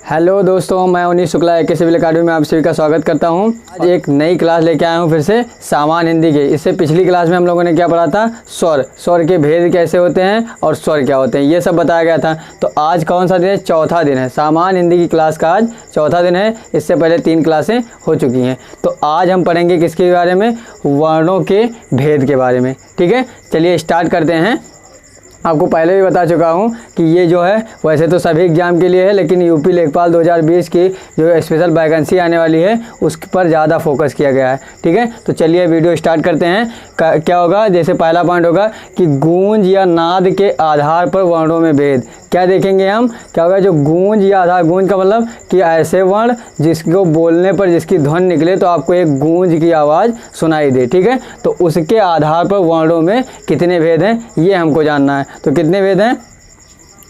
Hello दोस्तों, मैं उन्नीस शुक्ला एक सिविल अकाडमी में आप सभी का स्वागत करता हूं। आज एक नई क्लास लेके आया हूं फिर से सामान्य हिंदी के। इससे पिछली क्लास में हम लोगों ने क्या पढ़ा था, स्वर के भेद कैसे होते हैं और स्वर क्या होते हैं, ये सब बताया गया था। तो आज कौन सा दिन है? चौथा दिन है। सामान्य हिंदी की क्लास का आज चौथा दिन है। इससे पहले 3 क्लासें हो चुकी हैं। तो आज हम पढ़ेंगे किसके बारे में? वर्णों के भेद के बारे में। ठीक है, चलिए स्टार्ट करते हैं। आपको पहले भी बता चुका हूँ कि ये जो है वैसे तो सभी एग्जाम के लिए है, लेकिन यूपी लेखपाल 2020 की जो स्पेशल वैकेंसी आने वाली है उस पर ज़्यादा फोकस किया गया है। ठीक है, तो चलिए वीडियो स्टार्ट करते हैं। क्या होगा? जैसे पहला पॉइंट होगा कि गूंज या नाद के आधार पर वर्णों में भेद। क्या देखेंगे हम? क्या होगा? जो गूंज या आधार, गूंज का मतलब कि ऐसे वर्ण जिसको बोलने पर जिसकी ध्वनि निकले तो आपको एक गूंज की आवाज़ सुनाई दे। ठीक है, तो उसके आधार पर वर्णों में कितने भेद हैं ये हमको जानना है। तो कितने भेद हैं?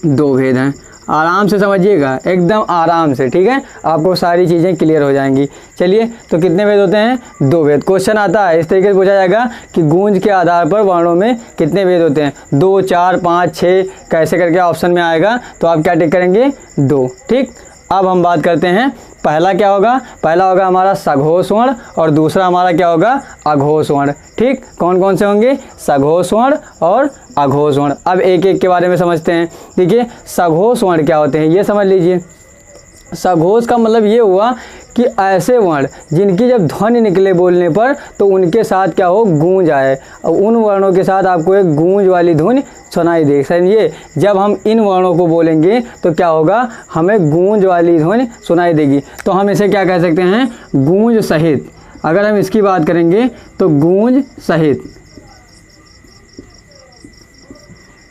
2 भेद हैं। आराम से समझिएगा, एकदम आराम से। ठीक है, आपको सारी चीज़ें क्लियर हो जाएंगी। चलिए, तो कितने भेद होते हैं? 2 भेद। क्वेश्चन आता है इस तरीके से पूछा जाएगा कि गूंज के आधार पर वर्णों में कितने भेद होते हैं? 2, 4, 5, 6 कैसे करके ऑप्शन में आएगा, तो आप क्या टिक करेंगे? 2। ठीक, अब हम बात करते हैं। पहला क्या होगा? पहला होगा हमारा सघोष वर्ण और दूसरा हमारा क्या होगा? अघोष वर्ण। ठीक, कौन कौन से होंगे? सघोष वर्ण और अघोष वर्ण। अब एक एक के बारे में समझते हैं। देखिए, सघोष वर्ण क्या होते हैं ये समझ लीजिए। सघोष का मतलब ये हुआ कि ऐसे वर्ण जिनकी जब ध्वनि निकले बोलने पर तो उनके साथ क्या हो? गूंज आए। और उन वर्णों के साथ आपको एक गूंज वाली धुन सुनाई दे। समझिए, जब हम इन वर्णों को बोलेंगे तो क्या होगा? हमें गूंज वाली धुन सुनाई देगी। तो हम इसे क्या कह सकते हैं? गूंज सहित। अगर हम इसकी बात करेंगे तो गूंज सहित।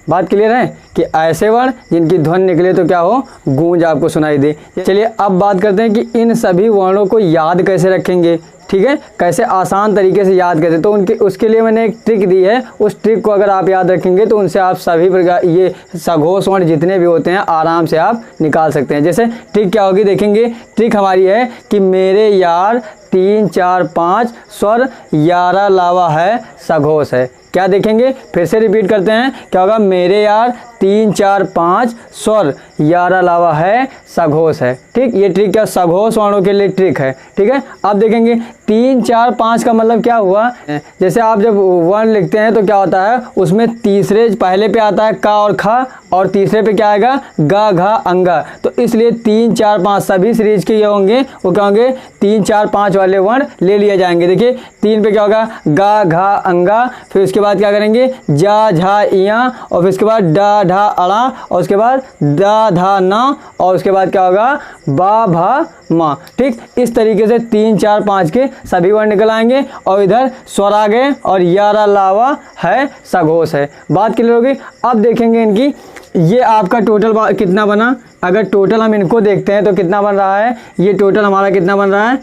बात क्लियर है कि ऐसे वर्ण जिनकी ध्वनि निकले तो क्या हो? गूंज आपको सुनाई दे। चलिए अब बात करते हैं कि इन सभी वर्णों को याद कैसे रखेंगे। ठीक है, कैसे आसान तरीके से याद कैसे, तो उसके लिए मैंने एक ट्रिक दी है। उस ट्रिक को अगर आप याद रखेंगे तो उनसे आप सभी प्रकार ये सघोष वर्ण जितने भी होते हैं आराम से आप निकाल सकते हैं। जैसे ट्रिक क्या होगी देखेंगे। ट्रिक हमारी है कि मेरे यार 3, 4, 5 स्वर 11 लावा है सघोष है। क्या देखेंगे? फिर से रिपीट करते हैं। क्या होगा? मेरे यार 3, 4, 5 स्वर 11 लावा है सघोष है। ठीक, ये ट्रिक क्या? सघोष वर्णों के लिए ट्रिक है। ठीक है, अब देखेंगे 3, 4, 5 का मतलब क्या हुआ? जैसे आप जब वर्ण लिखते हैं तो क्या होता है उसमें तीसरे पहले पे आता है का और खा और तीसरे पे क्या आएगा? गा, घा, अंगा। तो इसलिए 3, 4, 5 सभी सीरीज के ये होंगे, वो क्या होंगे? 3, 4, 5 वाले वर्ण ले लिए जाएंगे। देखिए 3 पे क्या होगा? गा, घा, अंगा। फिर उसके बाद क्या करेंगे? जा, झा, इया और फिर उसके बाद डा, ढा, अड़ा और उसके बाद दा, धा, ना और उसके बाद क्या होगा? बा, भा, माँ। ठीक, इस तरीके से 3, 4, 5 के सभी वर्ण निकल आएंगे और इधर स्वर आ गए और 11 लावा है सघोष है। बात क्लियर होगी। अब देखेंगे इनकी, ये आपका टोटल कितना बना? अगर टोटल हम इनको देखते हैं तो कितना बन रहा है? ये टोटल हमारा कितना बन रहा है?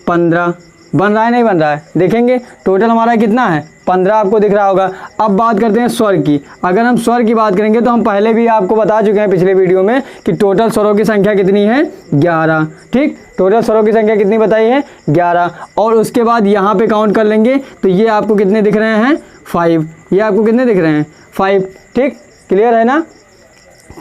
15 बन रहा है, नहीं बन रहा है? देखेंगे टोटल हमारा कितना है? 15 आपको दिख रहा होगा। अब बात करते हैं स्वर की। अगर हम स्वर की बात करेंगे तो हम पहले भी आपको बता चुके हैं पिछले वीडियो में कि टोटल स्वरों की संख्या कितनी है? 11। ठीक, टोटल स्वरों की संख्या कितनी बताई है? 11। और उसके बाद यहाँ पे काउंट कर लेंगे तो ये आपको कितने दिख रहे हैं? 5। ये आपको कितने दिख रहे हैं? 5। ठीक, क्लियर है ना?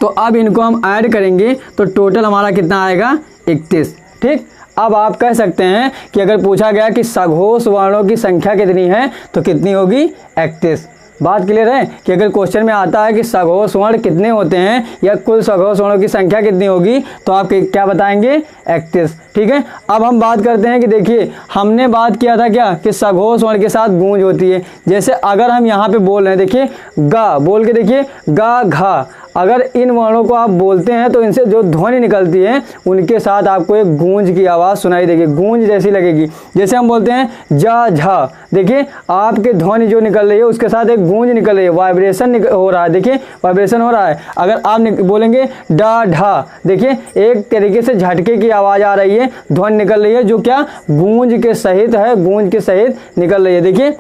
तो अब इनको हम ऐड करेंगे तो टोटल हमारा कितना आएगा? 31। ठीक, अब आप कह सकते हैं कि अगर पूछा गया कि सघोष वर्णों की संख्या कितनी है तो कितनी होगी? 31। बात क्लियर है कि अगर क्वेश्चन में आता है कि सघोष वर्ण कितने होते हैं या कुल सघोष वर्णों की संख्या कितनी होगी तो आप क्या बताएंगे? 31। ठीक है, अब हम बात करते हैं कि देखिए हमने बात किया था क्या कि सघोष वर्ण के साथ गूंज होती है। जैसे अगर हम यहाँ पे बोल रहे हैं, देखिए गा बोल के देखिए, गा, घा। अगर इन वर्णों को आप बोलते हैं तो इनसे जो ध्वनि निकलती है उनके साथ आपको एक गूंज की आवाज़ सुनाई देगी, गूंज जैसी लगेगी। जैसे हम बोलते हैं जा, झा, देखिए आपके ध्वनि जो निकल रही है उसके साथ एक गूंज निकल रही है, वाइब्रेशन हो रहा है। देखिए वाइब्रेशन हो रहा है। अगर आप बोलेंगे डा, ढा, देखिए एक तरीके से झटके की आवाज़ आ रही है, ध्वनि निकल रही है जो क्या? गूंज के सहित है, गूंज के सहित निकल रही है। देखिए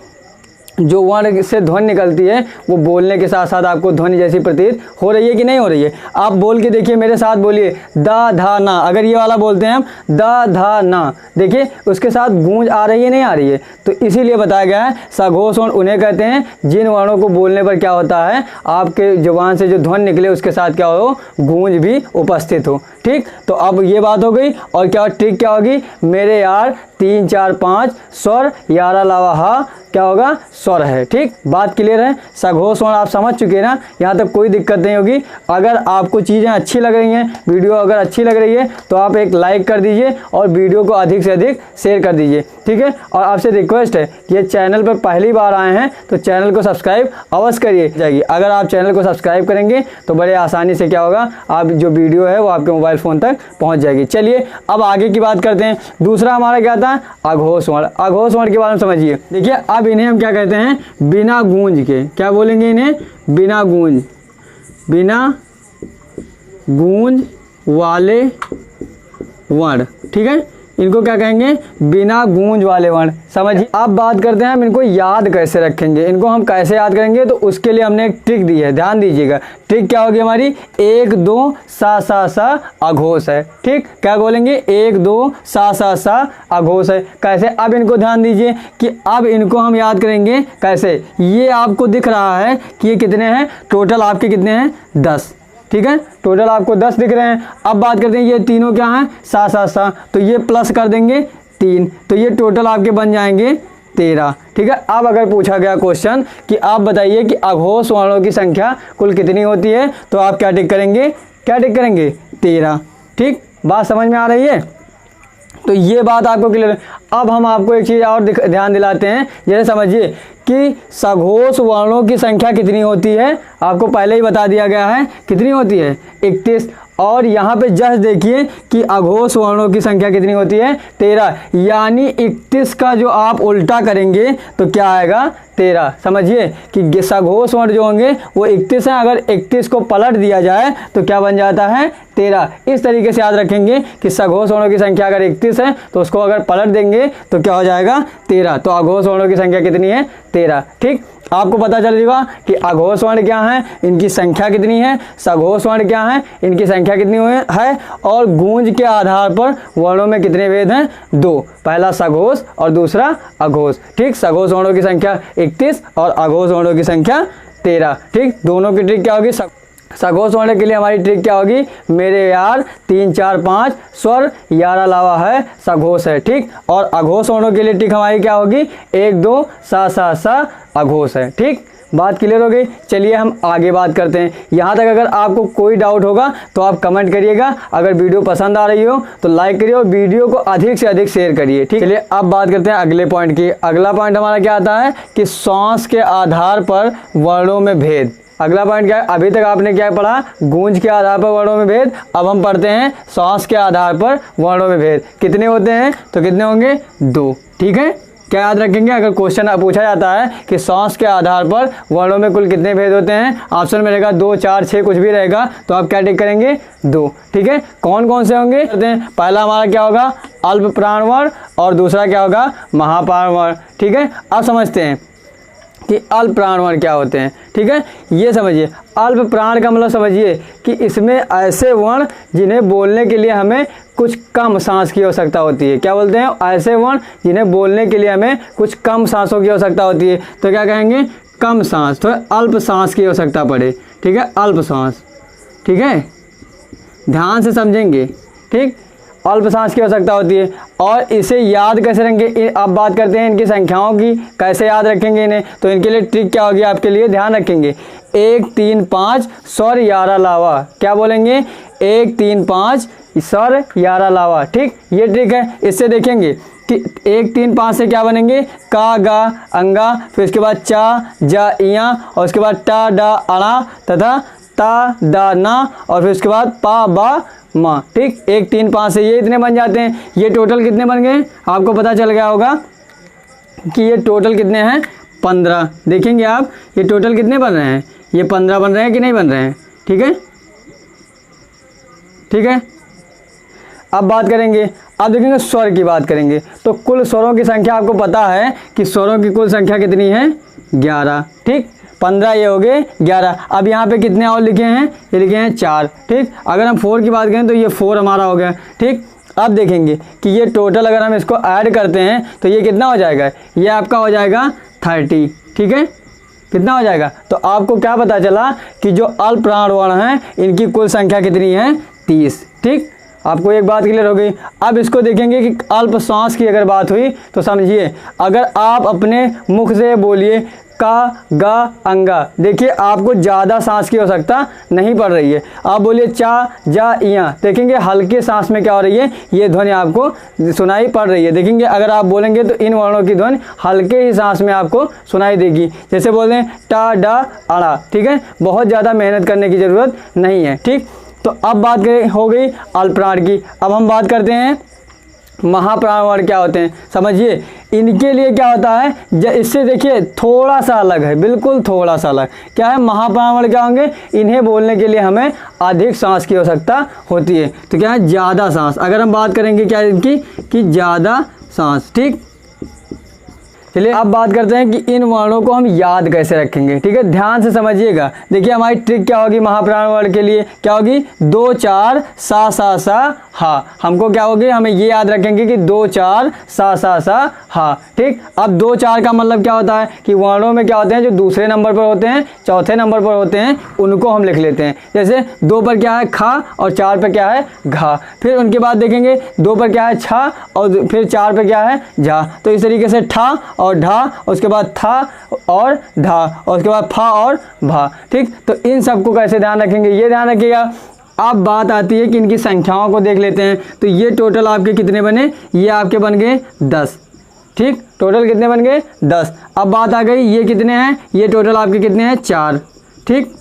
जो वर्ण से ध्वनि निकलती है वो बोलने के साथ साथ आपको ध्वनि जैसी प्रतीत हो रही है कि नहीं हो रही है। आप बोल के देखिए, मेरे साथ बोलिए दा धा ना। अगर ये वाला बोलते हैं हम दा धा ना, देखिए उसके साथ गूंज आ रही है नहीं आ रही है। तो इसीलिए बताया गया है सघोष वर्ण उन्हें कहते हैं जिन वर्णों को बोलने पर क्या होता है, आपके जुबान से जो ध्वनि निकले उसके साथ क्या हो, गूंज भी उपस्थित हो। ठीक, तो अब ये बात हो गई। और क्या ट्रिक क्या होगी, मेरे यार 3 4 5 स्वर, यारा लावा हा क्या होगा, स्वर है। ठीक, बात क्लियर है। सघोष वर्ण आप समझ चुके हैं ना, यहाँ तक कोई दिक्कत नहीं होगी। अगर आपको चीज़ें अच्छी लग रही हैं, वीडियो अगर अच्छी लग रही है तो आप एक लाइक कर दीजिए और वीडियो को अधिक से अधिक शेयर कर दीजिए। ठीक है, और आपसे रिक्वेस्ट है कि ये चैनल पर पहली बार आए हैं तो चैनल को सब्सक्राइब अवश्य करिए जाएगी। अगर आप चैनल को सब्सक्राइब करेंगे तो बड़े आसानी से क्या होगा, आप जो वीडियो है वो आपके मोबाइल फ़ोन तक पहुँच जाएगी। चलिए अब आगे की बात करते हैं। दूसरा हमारा क्या था, अघोष वर्ण। अघोष वर्ण के बारे में समझिए। देखिए अब इन्हें हम क्या कहते हैं, बिना गूंज के। क्या बोलेंगे इन्हें, बिना गूंज, बिना गूंज वाले वर्ण। ठीक है, इनको क्या कहेंगे, बिना गूंज वाले वर्ण। समझिए। अब बात करते हैं हम इनको याद कैसे रखेंगे, इनको हम कैसे याद करेंगे। तो उसके लिए हमने एक ट्रिक दी है, ध्यान दीजिएगा। ट्रिक क्या होगी हमारी, 1 2 सा सा सा अघोष है। ठीक, क्या बोलेंगे, 1 2 सा सा सा अघोष है। कैसे, अब इनको ध्यान दीजिए कि अब इनको हम याद करेंगे कैसे। ये आपको दिख रहा है कि ये कितने हैं, टोटल आपके कितने हैं, 10। ठीक है, टोटल आपको 10 दिख रहे हैं। अब बात करते हैं ये तीनों क्या हैं, सा सा सा, तो ये प्लस कर देंगे 3, तो ये टोटल आपके बन जाएंगे 13। ठीक है, अब अगर पूछा गया क्वेश्चन कि आप बताइए कि अघोष वर्णों की संख्या कुल कितनी होती है, तो आप क्या टिक करेंगे, क्या टिक करेंगे, 13। ठीक, बात समझ में आ रही है। तो ये बात आपको क्लियर है। अब हम आपको एक चीज़ और ध्यान दिलाते हैं। जैसे समझिए कि सघोष वर्णों की संख्या कितनी होती है, आपको पहले ही बता दिया गया है कितनी होती है, 31। और यहाँ पे जस्ट देखिए कि अघोष वर्णों की संख्या कितनी होती है, 13। यानी 31 का जो आप उल्टा करेंगे तो क्या आएगा, 13। समझिए कि सघोष वर्ण जो होंगे वो 31 हैं। अगर 31 को पलट दिया जाए तो क्या बन जाता है, 13। इस तरीके से याद रखेंगे कि सघोष वर्णों की संख्या अगर 31 है तो उसको अगर पलट देंगे तो क्या हो जाएगा, 13। तो अघोष वर्णों की संख्या कितनी है, 13। ठीक, आपको पता चल जाएगा कि अघोष वर्ण क्या है, इनकी संख्या कितनी है, सघोष वर्ण क्या है, इनकी संख्या कितनी है, और गूंज के आधार पर वर्णों में कितने भेद हैं, 2। पहला सघोष और दूसरा अघोष। ठीक, सघोष वर्णों की संख्या 31 और अघोष वर्णों की संख्या 13। ठीक, दोनों की ट्रिक क्या होगी, सघोष वर्ण के लिए हमारी ट्रिक क्या होगी, मेरे यार 3 4 5 स्वर, यारा लावा है, सघोष है। ठीक, और अघोष वर्णों के लिए ट्रिक हमारी क्या होगी, 1 2 सा सा सा अघोष है। ठीक, बात क्लियर हो गई। चलिए हम आगे बात करते हैं। यहाँ तक अगर आपको कोई डाउट होगा तो आप कमेंट करिएगा। अगर वीडियो पसंद आ रही हो तो लाइक करिए और वीडियो को अधिक से अधिक शेयर करिए। ठीक, चलिए अब बात करते हैं अगले पॉइंट की। अगला पॉइंट हमारा क्या आता है कि श्वास के आधार पर वर्णों में भेद। अगला पॉइंट क्या है, अभी तक आपने क्या पढ़ा, गूंज के आधार पर वर्णों में भेद। अब हम पढ़ते हैं श्वास के आधार पर वर्णों में भेद। कितने होते हैं, तो कितने होंगे, 2। ठीक है, क्या याद रखेंगे, अगर क्वेश्चन पूछा जाता है कि श्वास के आधार पर वर्णों में कुल कितने भेद होते हैं, ऑप्शन में रहेगा 2 4 6 कुछ भी रहेगा, तो आप क्या टिक करेंगे, 2। ठीक है, कौन कौन से होंगे, पहला हमारा क्या होगा, अल्प प्राण वर्ण, और दूसरा क्या होगा, महाप्राण वर्ण। ठीक है, अब समझते हैं कि अल्प प्राण वर्ण क्या होते हैं। ठीक है, ये समझिए, अल्प प्राण का मतलब समझिए कि इसमें ऐसे वर्ण जिन्हें बोलने के लिए हमें कुछ कम सांस की आवश्यकता होती है। क्या बोलते हैं, ऐसे वर्ण जिन्हें बोलने के लिए हमें कुछ कम सांसों की आवश्यकता होती है, तो क्या कहेंगे, कम सांस, तो अल्प सांस की आवश्यकता पड़े। ठीक है, अल्प सांस। ठीक है, ध्यान से समझेंगे। ठीक, अल्प सांस की आवश्यकता होती है। और इसे याद कैसे रखेंगे, अब बात करते हैं इनकी संख्याओं की, कैसे याद रखेंगे इन्हें। तो इनके लिए ट्रिक क्या होगी, आपके लिए ध्यान रखेंगे, 1 3 5 स्वर, यारा लावा। क्या बोलेंगे, 1 3 5 स्वर, यारा लावा। ठीक, ये ट्रिक है। इससे देखेंगे कि 1 3 5 से क्या बनेंगे, का गा अंगा, फिर उसके बाद चा जा इया, और उसके बाद टा डा अड़ा तथा ता दा ना, और फिर उसके बाद पा बा माँ। ठीक, 1 3 5 से ये इतने बन जाते हैं। ये टोटल कितने बन गए, आपको पता चल गया होगा कि ये टोटल कितने हैं, 15। देखेंगे आप ये टोटल कितने बन रहे हैं, ये 15 बन रहे हैं कि नहीं बन रहे हैं। ठीक है, ठीक है, अब बात करेंगे अब देखेंगे स्वर की बात करेंगे तो कुल स्वरों की संख्या आपको पता है कि स्वरों की कुल संख्या कितनी है 11। ठीक, 15 ये हो गए 11। अब यहाँ पे कितने और लिखे हैं, ये लिखे हैं 4। ठीक, अगर हम 4 की बात करें तो ये 4 हमारा हो गया। ठीक, अब देखेंगे कि ये टोटल अगर हम इसको ऐड करते हैं तो ये कितना हो जाएगा, ये आपका हो जाएगा 30। ठीक है, कितना हो जाएगा, तो आपको क्या पता चला कि जो अल्प प्राण वर्ण हैं इनकी कुल संख्या कितनी है 30। ठीक, आपको एक बात क्लियर हो गई। अब इसको देखेंगे कि अल्प श्वास की अगर बात हुई तो समझिए, अगर आप अपने मुख से बोलिए का गा अंगा, देखिए आपको ज़्यादा सांस की आवश्यकता नहीं पड़ रही है। आप बोलिए चा जा इया, देखेंगे हल्के सांस में क्या हो रही है, ये ध्वनि आपको सुनाई पड़ रही है। देखेंगे अगर आप बोलेंगे तो इन वर्णों की ध्वनि हल्के ही सांस में आपको सुनाई देगी। जैसे बोल रहे हैं टा डा अड़ा। ठीक है, बहुत ज़्यादा मेहनत करने की ज़रूरत नहीं है। ठीक, तो अब बात करें हो गई अल्प प्राण की। अब हम बात करते हैं महाप्राण वर्ण क्या होते हैं। समझिए इनके लिए क्या होता है, इससे देखिए थोड़ा सा अलग है, बिल्कुल थोड़ा सा अलग। क्या है, महाप्राण वर्ण क्या होंगे, इन्हें बोलने के लिए हमें अधिक सांस की आवश्यकता होती है। तो क्या है, ज़्यादा सांस। अगर हम बात करेंगे क्या इनकी कि ज़्यादा सांस। ठीक, चलिए अब बात करते हैं कि इन वर्णों को हम याद कैसे रखेंगे। ठीक है, ध्यान से समझिएगा। देखिए हमारी ट्रिक क्या होगी महाप्राण वर्ण के लिए, क्या होगी 2 4 सा सा सा हा। हमको क्या होगी, हमें ये याद रखेंगे कि 2 4 सा सा सा हा। ठीक, अब 2 4 का मतलब क्या होता है कि वर्णों में क्या होते हैं, जो दूसरे नंबर पर होते हैं, चौथे नंबर पर होते हैं, उनको हम लिख लेते हैं। जैसे 2 पर क्या है खा और 4 पर क्या है घा। फिर उनके बाद देखेंगे 2 पर क्या है छा और फिर 4 पर क्या है झा। तो इस तरीके से ठा और ढा, उसके बाद था और ढा, और उसके बाद फा और भा। ठीक, तो इन सबको कैसे ध्यान रखेंगे, ये ध्यान रखिएगा। अब बात आती है कि इनकी संख्याओं को देख लेते हैं। तो ये टोटल आपके कितने बने, ये आपके बन गए 10। ठीक, टोटल कितने बन गए 10। अब बात आ गई ये कितने हैं, ये टोटल आपके कितने हैं 4। ठीक,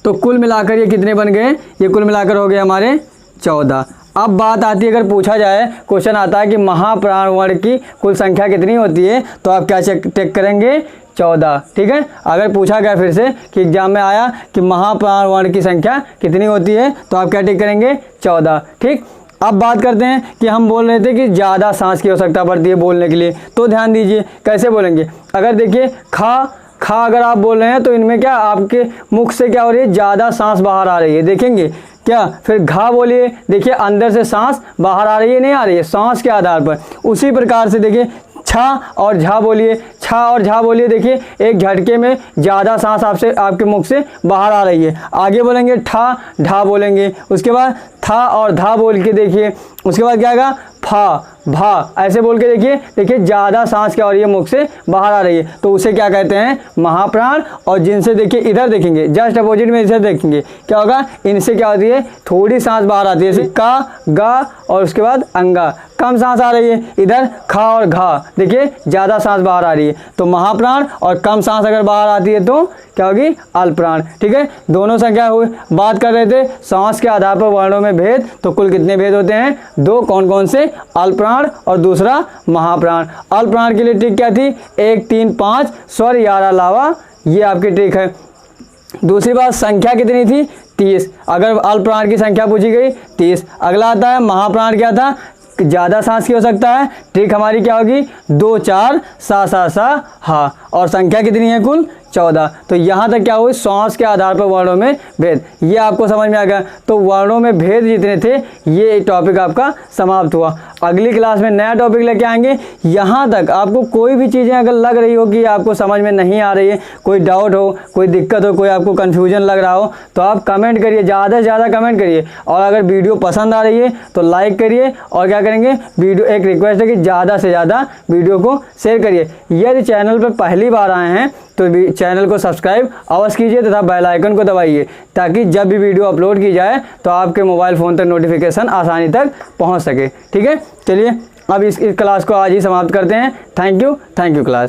तो कुल मिलाकर ये कितने बन गए, ये कुल मिलाकर हो गए हमारे 14। अब बात आती है, अगर पूछा जाए, क्वेश्चन आता है कि महाप्राण वर्ण की कुल संख्या कितनी होती है, तो आप क्या टिक करेंगे 14। ठीक है, अगर पूछा गया फिर से कि एग्जाम में आया कि महाप्राण वर्ण की संख्या कितनी होती है, तो आप क्या टिक करेंगे 14। ठीक, अब बात करते हैं कि हम बोल रहे थे कि ज़्यादा सांस की आवश्यकता पड़ती है बोलने के लिए। तो ध्यान दीजिए कैसे बोलेंगे। अगर देखिए खा अगर आप बोल रहे हैं तो इनमें क्या आपके मुख से क्या हो रही है, ज़्यादा सांस बाहर आ रही है। देखेंगे क्या, फिर घा बोलिए, देखिए अंदर से सांस बाहर आ रही है, नहीं आ रही है, सांस के आधार पर। उसी प्रकार से देखिए छा और झा बोलिए, छा और झा बोलिए, देखिए एक झटके में ज़्यादा सांस आपके मुख से बाहर आ रही है। आगे बोलेंगे ठा ढा बोलेंगे, उसके बाद था और धा बोल के देखिए, उसके बाद क्या आएगा फा भा, ऐसे बोल के देखिए ज़्यादा सांस क्या हो रही है, मुख से बाहर आ रही है, तो उसे क्या कहते हैं महाप्राण। और जिनसे देखिए इधर देखेंगे जस्ट अपोजिट में इधर देखेंगे क्या होगा, इनसे क्या होती है थोड़ी सांस बाहर आती है, जैसे का गा और उसके बाद अंगा, कम सांस आ रही है। इधर खा और घा देखिए ज़्यादा सांस बाहर आ रही है, तो महाप्राण। और कम सांस अगर बाहर आती है तो क्या होगी अल्प प्राण। ठीक है, दोनों संख्या हुई। बात कर रहे थे सांस के आधार पर वर्णों में भेद, तो कुल कितने भेद होते हैं, 2। कौन कौन से, अल्प प्राण और दूसरा महाप्राण। अल्प प्राण के लिए ट्रिक क्या थी, 1 3 5 स्वर यारा लावा, ये आपकी ट्रिक है। दूसरी बात संख्या कितनी थी 30। अगर अल्प प्राण की संख्या पूछी गई 30। अगला आता है महाप्राण, क्या था ज़्यादा सांस की हो सकता है। ट्रिक हमारी क्या होगी 2 4 सा सा सा हा, और संख्या कितनी है कुल 14। तो यहाँ तक क्या हुई, सांस के आधार पर वर्णों में भेद, ये आपको समझ में आ गया। तो वर्णों में भेद जितने थे ये टॉपिक आपका समाप्त हुआ। अगली क्लास में नया टॉपिक लेके आएंगे। यहाँ तक आपको कोई भी चीज़ें अगर लग रही हो कि आपको समझ में नहीं आ रही है, कोई डाउट हो, कोई दिक्कत हो, कोई आपको कन्फ्यूजन लग रहा हो, तो आप कमेंट करिए, ज़्यादा से ज़्यादा कमेंट करिए। और अगर वीडियो पसंद आ रही है तो लाइक करिए, और क्या करेंगे वीडियो, एक रिक्वेस्ट है कि ज़्यादा से ज़्यादा वीडियो को शेयर करिए। यदि चैनल पर पहली बार आए हैं तो चैनल को सब्सक्राइब अवश्य कीजिए तथा बेल आइकन को दबाइए, ताकि जब भी वीडियो अपलोड की जाए तो आपके मोबाइल फ़ोन तक नोटिफिकेशन आसानी तक पहुंच सके। ठीक है, चलिए अब इस क्लास को आज ही समाप्त करते हैं। Thank you class.